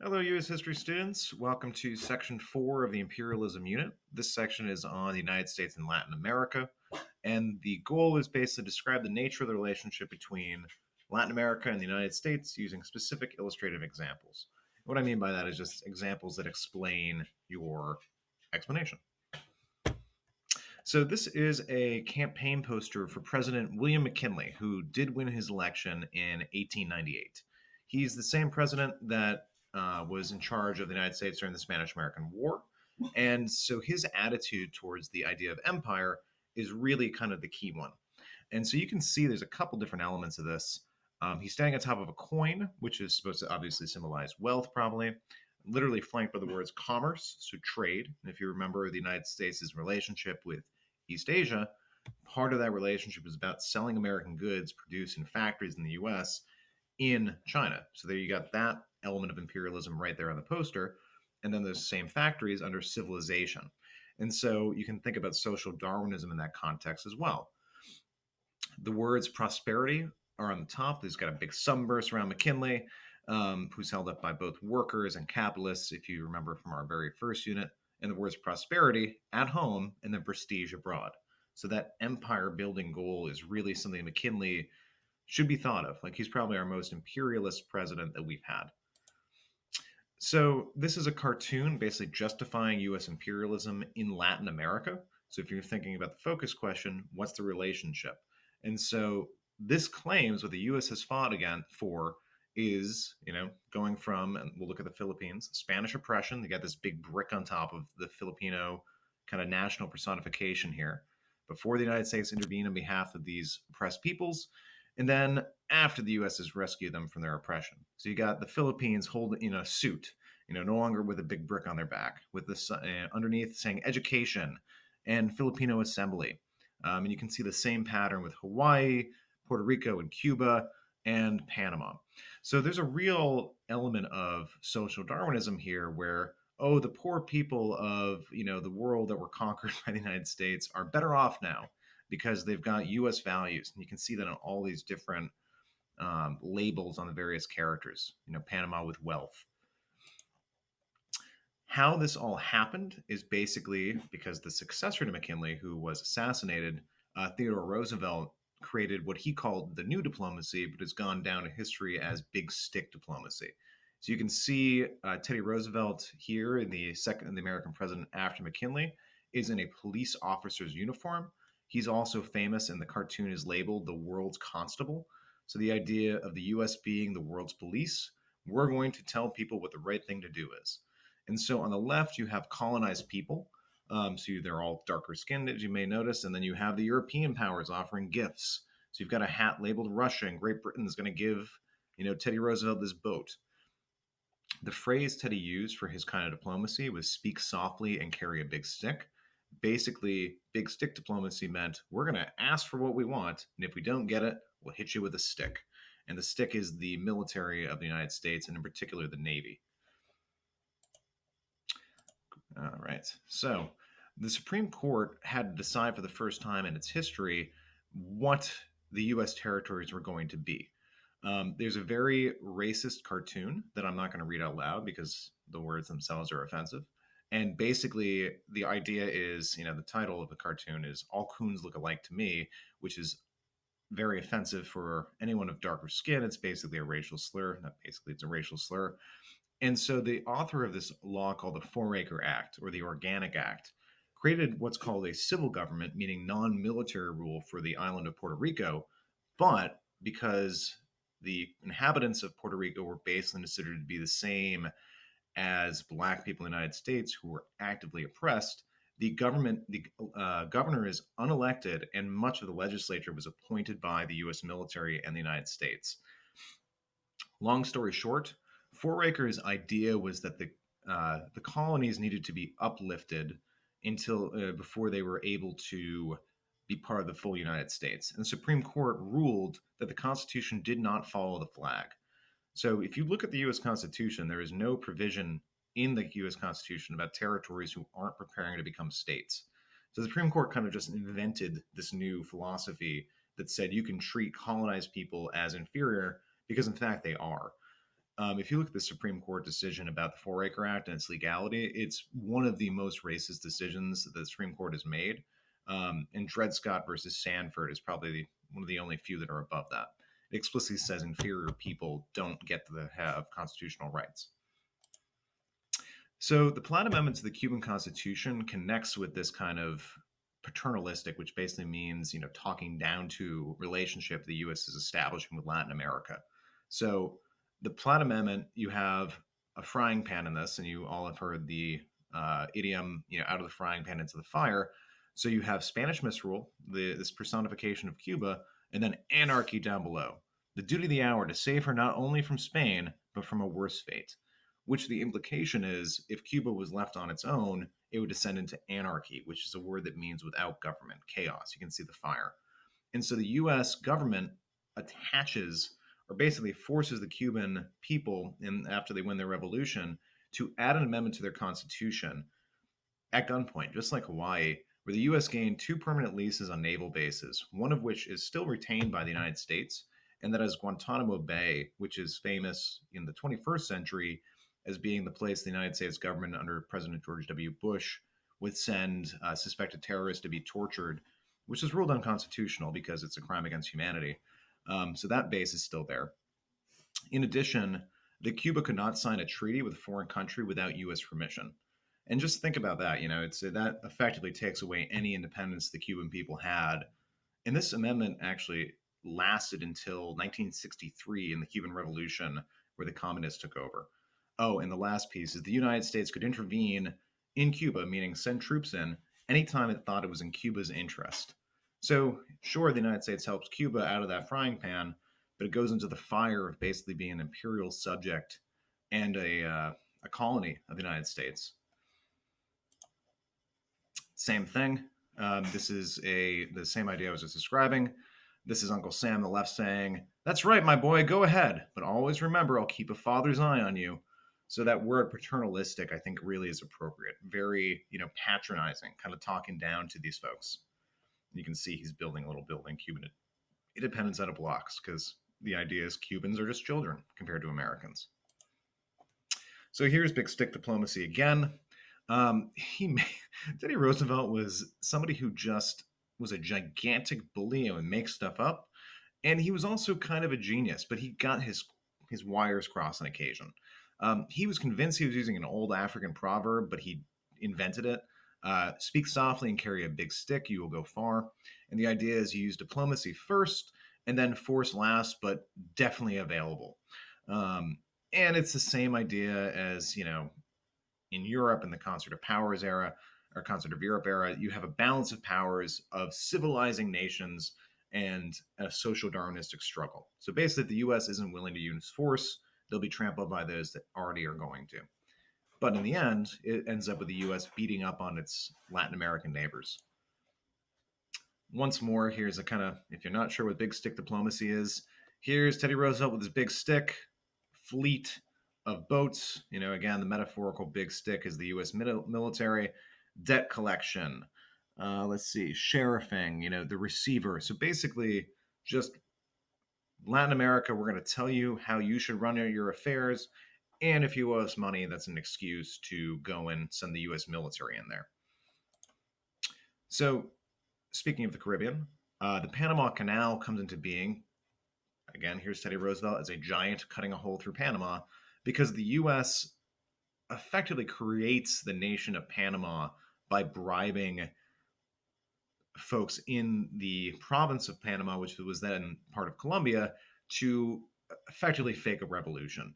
Hello, U.S. history students. Welcome to section 4 of the Imperialism Unit. This section is on the United States and Latin America, and the goal is basically to describe the nature of the relationship between Latin America and the United States using specific illustrative examples. What I mean by that is just examples that explain your explanation. So, this is a campaign poster for President William McKinley, who did win his election in 1898. He's the same president that was in charge of the United States during the Spanish American War. And so his attitude towards the idea of empire is really kind of the key one. And so you can see there's a couple different elements of this. He's standing on top of a coin, which is supposed to obviously symbolize wealth, probably, literally flanked by the words commerce, so trade. And if you remember the United States' relationship with East Asia, part of that relationship is about selling American goods produced in factories in the US in China. So there you got that element of imperialism right there on the poster. And then those same factories under civilization. And so you can think about social Darwinism in that context as well. The words prosperity are on the top. There's got a big sunburst around McKinley, who's held up by both workers and capitalists, if you remember from our very first unit. And the words prosperity at home and then prestige abroad. So that empire building goal is really something McKinley should be thought of. Like he's probably our most imperialist president that we've had. So this is a cartoon basically justifying U.S. imperialism in Latin America. So if you're thinking about the focus question, what's the relationship? And so this claims what the U.S. has fought again for is, going from, and we'll look at the Philippines, Spanish oppression. They got this big brick on top of the Filipino kind of national personification here. Before the United States intervened on behalf of these oppressed peoples, and then after the U.S. has rescued them from their oppression. So you got the Philippines holding in a suit, no longer with a big brick on their back, with this underneath saying education and Filipino assembly. And you can see the same pattern with Hawaii, Puerto Rico, and Cuba, and Panama. So there's a real element of social Darwinism here where, the poor people of, the world that were conquered by the United States are better off now because they've got U.S. values. And you can see that on all these different labels on the various characters, Panama with wealth. How this all happened is basically because the successor to McKinley, who was assassinated, Theodore Roosevelt, created what he called the new diplomacy, but has gone down to history as big stick diplomacy. So you can see Teddy Roosevelt here in the American president after McKinley is in a police officer's uniform. He's also famous, and the cartoon is labeled the world's constable. So the idea of the U.S. being the world's police, we're going to tell people what the right thing to do is. And so on the left, you have colonized people. So they're all darker skinned, as you may notice. And then you have the European powers offering gifts. So you've got a hat labeled Russia, and Great Britain is going to give, Teddy Roosevelt this boat. The phrase Teddy used for his kind of diplomacy was speak softly and carry a big stick. Basically, big stick diplomacy meant we're going to ask for what we want, and if we don't get it, we'll hit you with a stick. And the stick is the military of the United States, and in particular, the Navy. All right. So the Supreme Court had to decide for the first time in its history what the U.S. territories were going to be. There's a very racist cartoon that I'm not going to read out loud because the words themselves are offensive. And basically, the idea is, the title of the cartoon is All Coons Look Alike to Me, which is very offensive for anyone of darker skin. It's basically a racial slur. Not basically, it's a racial slur. And so the author of this law called the Four-Acre Act, or the Organic Act, created what's called a civil government, meaning non-military rule for the island of Puerto Rico. But because the inhabitants of Puerto Rico were basically considered to be the same as Black people in the United States who were actively oppressed, the governor is unelected, and much of the legislature was appointed by the U.S. military and the United States. Long story short, Four-Acre's idea was that the colonies needed to be uplifted until before they were able to be part of the full United States. And the Supreme Court ruled that the Constitution did not follow the flag. So if you look at the U.S. Constitution, there is no provision in the U.S. Constitution about territories who aren't preparing to become states. So the Supreme Court kind of just invented this new philosophy that said you can treat colonized people as inferior because, in fact, they are. if you look at the Supreme Court decision about the Four Acre Act and its legality, it's one of the most racist decisions that the Supreme Court has made. And Dred Scott versus Sanford is probably one of the only few that are above that. It explicitly says inferior people don't get to have constitutional rights. So the Platt Amendment to the Cuban Constitution connects with this kind of paternalistic, which basically means, talking down to relationship the U.S. is establishing with Latin America. So the Platt Amendment, you have a frying pan in this, and you all have heard the idiom, out of the frying pan into the fire. So you have Spanish misrule, this personification of Cuba, and then anarchy down below. The duty of the hour to save her not only from Spain, but from a worse fate. Which the implication is, if Cuba was left on its own, it would descend into anarchy, which is a word that means without government, chaos. You can see the fire. And so the US government attaches, or basically forces, the Cuban people, after they win their revolution, to add an amendment to their constitution at gunpoint, just like Hawaii, where the US gained 2 permanent leases on naval bases, one of which is still retained by the United States, and that is Guantanamo Bay, which is famous in the 21st century as being the place the United States government under President George W. Bush would send suspected terrorists to be tortured, which is ruled unconstitutional because it's a crime against humanity. So that base is still there. In addition, Cuba could not sign a treaty with a foreign country without U.S. permission. And just think about that. That effectively takes away any independence the Cuban people had. And this amendment actually lasted until 1963 in the Cuban Revolution, where the communists took over. Oh, and the last piece is the United States could intervene in Cuba, meaning send troops in, anytime it thought it was in Cuba's interest. So, sure, the United States helps Cuba out of that frying pan, but it goes into the fire of basically being an imperial subject and a colony of the United States. Same thing. This is the same idea I was just describing. This is Uncle Sam, the left, saying, "That's right, my boy, go ahead. But always remember, I'll keep a father's eye on you." So that word paternalistic, I think, really is appropriate. Very, patronizing, kind of talking down to these folks. You can see he's building a little building, Cuban independence out of blocks, because the idea is Cubans are just children compared to Americans. So here's big stick diplomacy again. Teddy Roosevelt was somebody who just was a gigantic bully and would make stuff up. And he was also kind of a genius, but he got his wires crossed on occasion. He was convinced he was using an old African proverb, but he invented it. Speak softly and carry a big stick, you will go far. And the idea is you use diplomacy first and then force last, but definitely available. And it's the same idea as, in Europe in the Concert of Powers era or Concert of Europe era, you have a balance of powers of civilizing nations and a social Darwinistic struggle. So basically, if the US isn't willing to use force, they'll be trampled by those that already are going to. But in the end, it ends up with the US beating up on its Latin American neighbors. Once more, here's a kind of, if you're not sure what big stick diplomacy is, here's Teddy Roosevelt with his big stick, fleet of boats. Again, the metaphorical big stick is the US military, debt collection, let's see, sheriffing, the receiver. So basically, just Latin America, we're going to tell you how you should run your affairs. And if you owe us money, that's an excuse to go and send the US military in there. So, speaking of the Caribbean, the Panama Canal comes into being. Again, here's Teddy Roosevelt as a giant cutting a hole through Panama because the US effectively creates the nation of Panama by bribing folks in the province of Panama, which was then part of Colombia, to effectively fake a revolution.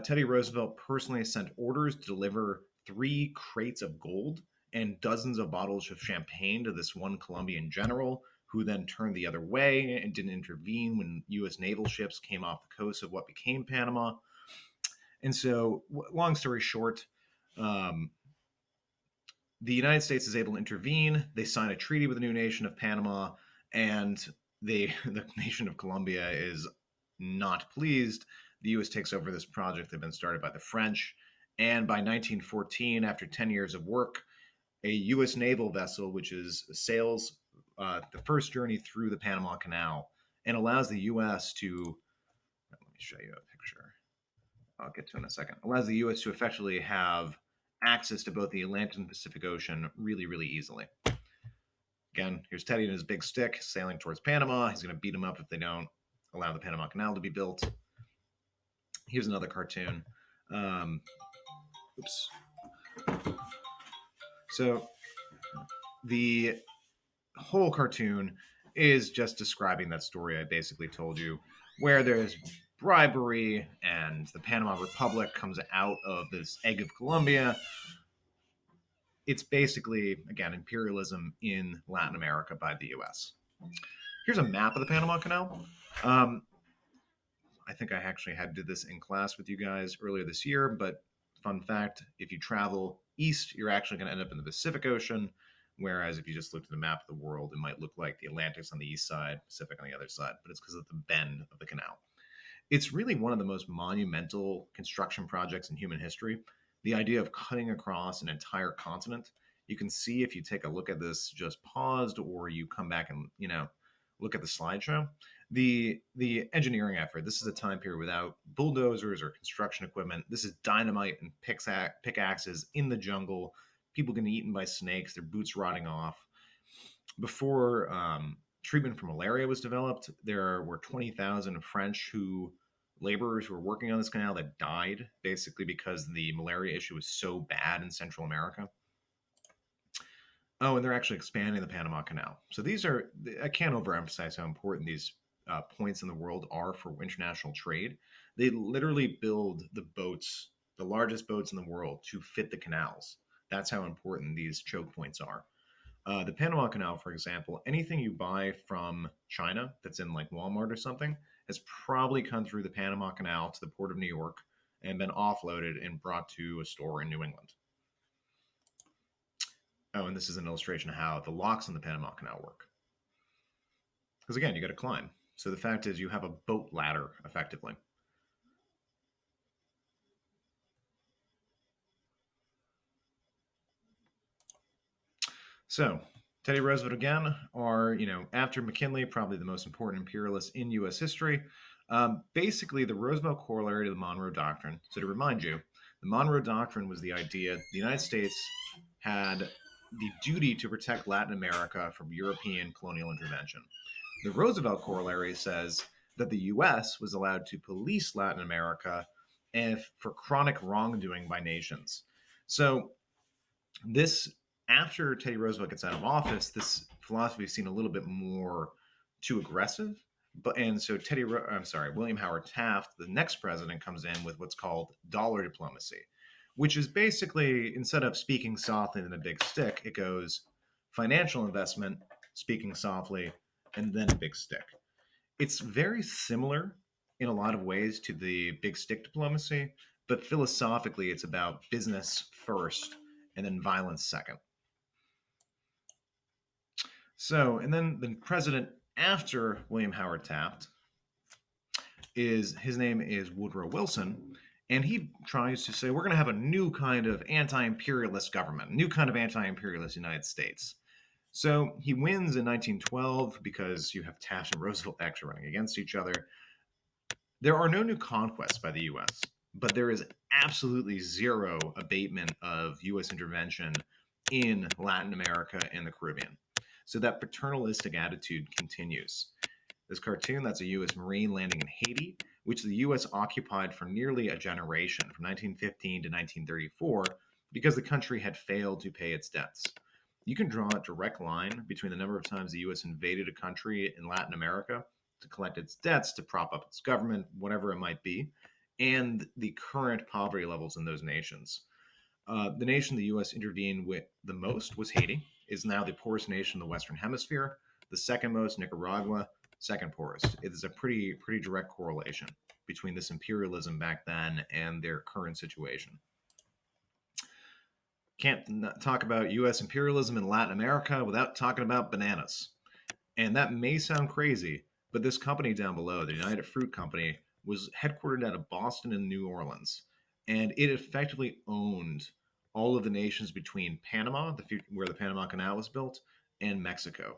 Teddy Roosevelt personally sent orders to deliver 3 crates of gold and dozens of bottles of champagne to this one Colombian general, who then turned the other way and didn't intervene when U.S. naval ships came off the coast of what became Panama. And so, long story short, the United States is able to intervene. They sign a treaty with the new nation of Panama, and the nation of Colombia is not pleased. The U.S. takes over this project that had been started by the French. And by 1914, after 10 years of work, a U.S. naval vessel, which sails the first journey through the Panama Canal and allows the U.S. to, let me show you a picture. I'll get to in a second, allows the U.S. to effectively have access to both the Atlantic and Pacific Ocean really, really easily. Again, here's Teddy and his big stick sailing towards Panama. He's going to beat them up if they don't allow the Panama Canal to be built. Here's another cartoon. Oops. So the whole cartoon is just describing that story I basically told you, where there's bribery and the Panama Republic comes out of this egg of Colombia. It's basically, again, imperialism in Latin America by the US. Here's a map of the Panama Canal. I think I actually had did this in class with you guys earlier this year, but fun fact, if you travel east, you're actually going to end up in the Pacific Ocean, whereas if you just looked at the map of the world, it might look like the Atlantic's on the east side, Pacific on the other side, but it's because of the bend of the canal. It's really one of the most monumental construction projects in human history. The idea of cutting across an entire continent. You can see if you take a look at this just paused or you come back and, look at the slideshow. The engineering effort. This is a time period without bulldozers or construction equipment. This is dynamite and pickaxes in the jungle. People getting eaten by snakes, their boots rotting off. Before treatment for malaria was developed, there were 20,000 French laborers who were working on this canal that died basically because the malaria issue was so bad in Central America. Oh, and they're actually expanding the Panama Canal. So I can't overemphasize how important these points in the world are for international trade. They literally build the boats, the largest boats in the world, to fit the canals. That's how important these choke points are. The Panama Canal, for example, anything you buy from China that's in like Walmart or something has probably come through the Panama Canal to the port of New York and been offloaded and brought to a store in New England. Oh, and this is an illustration of how the locks on the Panama Canal work. Because again, you got to climb. So the fact is you have a boat ladder, effectively. So Teddy Roosevelt again are, after McKinley, probably the most important imperialist in U.S. history. Basically, the Roosevelt corollary to the Monroe Doctrine. So to remind you, the Monroe Doctrine was the idea the United States had the duty to protect Latin America from European colonial intervention. The Roosevelt corollary says that the U.S. was allowed to police Latin America for chronic wrongdoing by nations. So this, after Teddy Roosevelt gets out of office, this philosophy is seen a little bit more too aggressive. So William Howard Taft, the next president, comes in with what's called dollar diplomacy, which is basically, instead of speaking softly than a big stick, it goes financial investment, speaking softly, and then a big stick. It's very similar in a lot of ways to the big stick diplomacy, but philosophically, it's about business first and then violence second. So, and then the president after William Howard Taft his name is Woodrow Wilson, and he tries to say we're going to have a new kind of anti-imperialist government, new kind of anti-imperialist United States. So he wins in 1912 because you have Taft and Roosevelt actually running against each other. There are no new conquests by the U.S., but there is absolutely zero abatement of U.S. intervention in Latin America and the Caribbean. So that paternalistic attitude continues. This cartoon, that's a U.S. Marine landing in Haiti, which the U.S. occupied for nearly a generation, from 1915 to 1934, because the country had failed to pay its debts. You can draw a direct line between the number of times the U.S. invaded a country in Latin America to collect its debts, to prop up its government, whatever it might be, and the current poverty levels in those nations. The nation the U.S. intervened with the most was Haiti, is now the poorest nation in the Western Hemisphere. The second most, Nicaragua, second poorest. It is a pretty direct correlation between this imperialism back then and their current situation. Can't talk about U.S. imperialism in Latin America without talking about bananas. And that may sound crazy, but this company down below, the United Fruit Company, was headquartered out of Boston and New Orleans. And it effectively owned all of the nations between Panama, where the Panama Canal was built, and Mexico.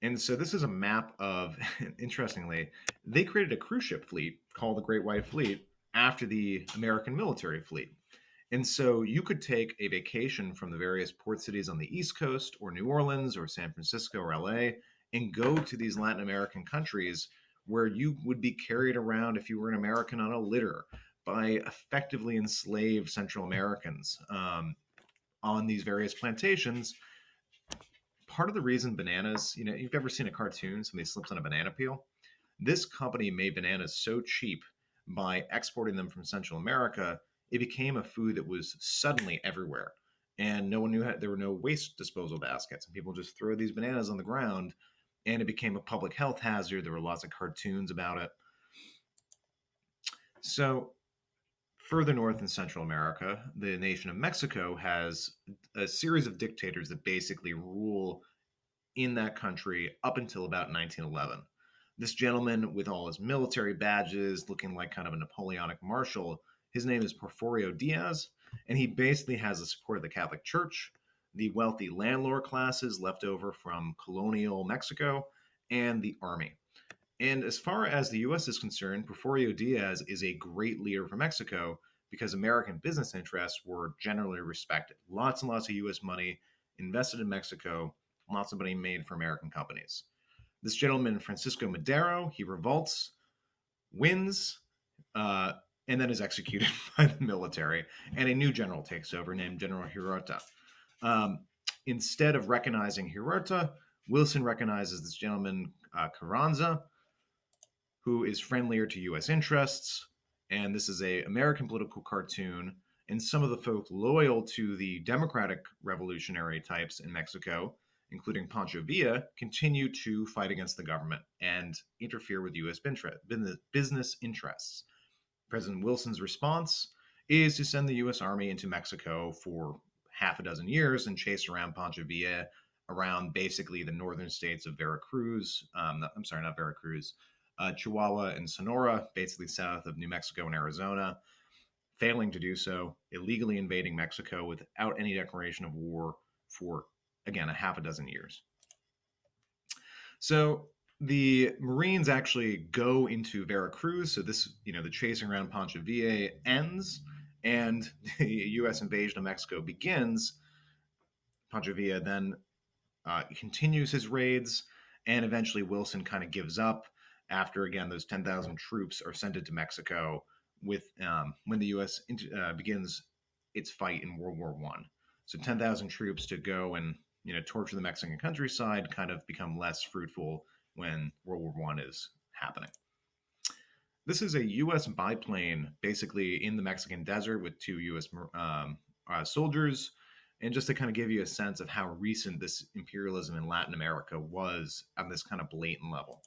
And so this is a map of, interestingly, they created a cruise ship fleet called the Great White Fleet after the American military fleet. And so you could take a vacation from the various port cities on the East Coast or New Orleans or San Francisco or LA and go to these Latin American countries where you would be carried around if you were an American on a litter by effectively enslaved Central Americans on these various plantations. Part of the reason bananas, you've ever seen a cartoon, somebody slips on a banana peel? This company made bananas so cheap by exporting them from Central America, it became a food that was suddenly everywhere. And no one knew there were no waste disposal baskets. And people just throw these bananas on the ground, and it became a public health hazard. There were lots of cartoons about it. So, further north in Central America, the nation of Mexico has a series of dictators that basically rule in that country up until about 1911. This gentleman, with all his military badges, looking like kind of a Napoleonic marshal, his name is Porfirio Diaz, and he basically has the support of the Catholic Church, the wealthy landlord classes left over from colonial Mexico, and the army. And as far as the U.S. is concerned, Porfirio Diaz is a great leader for Mexico because American business interests were generally respected. Lots and lots of U.S. money invested in Mexico, lots of money made for American companies. This gentleman, Francisco Madero, he revolts, wins, and then is executed by the military. And a new general takes over named General Huerta. Instead of recognizing Huerta, Wilson recognizes this gentleman, Carranza, who is friendlier to U.S. interests. And this is a American political cartoon. And some of the folk loyal to the democratic revolutionary types in Mexico, including Pancho Villa, continue to fight against the government and interfere with U.S. business interests. President Wilson's response is to send the U.S. Army into Mexico for half a dozen years and chase around Pancho Villa around basically the northern states of Veracruz. I'm sorry, not Veracruz, Chihuahua and Sonora, basically south of New Mexico and Arizona, failing to do so, illegally invading Mexico without any declaration of war for, again, a half a dozen years. So the Marines actually go into Veracruz. So this, the chasing around Pancho Villa ends and the U.S. invasion of Mexico begins. Pancho Villa then continues his raids, and eventually Wilson kind of gives up after, again, those 10,000 troops are sent into Mexico with when the U.S. begins its fight in World War I. So 10,000 troops to go and torture the Mexican countryside kind of become less fruitful when World War I is happening. This is a U.S. biplane basically in the Mexican desert with two U.S. soldiers. And just to kind of give you a sense of how recent this imperialism in Latin America was on this kind of blatant level.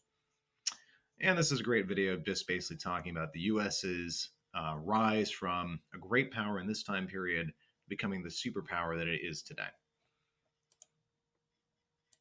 And this is a great video just basically talking about the U.S.'s rise from a great power in this time period becoming the superpower that it is today.